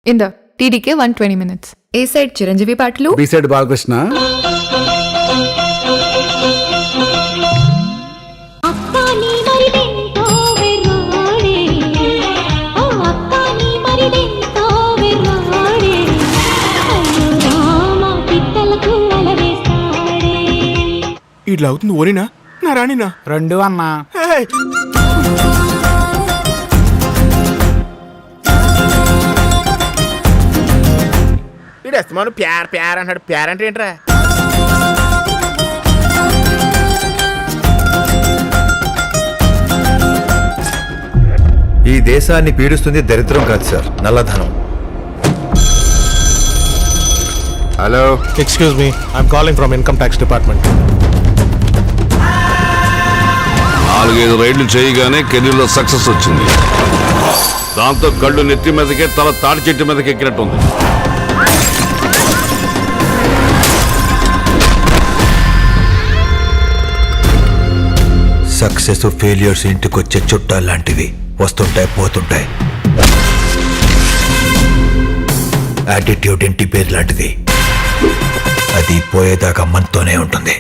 In the TDK 120 minutes. A side Chiranjeevi పాటలు, B side Balakrishna. ఇట్లా అవుతుంది ఓరినా నా రాణినా 2 అన్నా. ఇడు అస్తమాను ప్యార్ ప్యార్ అంటాడు. ప్యార్ అంటే ఏంట్రా? ఈ దేశాన్ని పీడిస్తుంది దరిద్రం కాదు సార్, నల్లధనం. Hello, excuse me, I'm calling from income tax department. 4-5 రైడ్లు చేయగానే కెరీర్లో సక్సెస్ వచ్చింది. దాంతో కళ్ళు నెత్తి మీదకే, తల తాడి చెట్టు మీదకి ఎక్కినట్టుంది. సక్సెస్ ఫెయిల్యూర్స్ ఇంటికొచ్చే చుట్టాలు లాంటివి, వస్తుంటాయి పోతుంటాయి. యాటిట్యూడ్ ఇంటి పేరు లాంటిది, అది పోయేదాకా మనతోనే ఉంటుంది.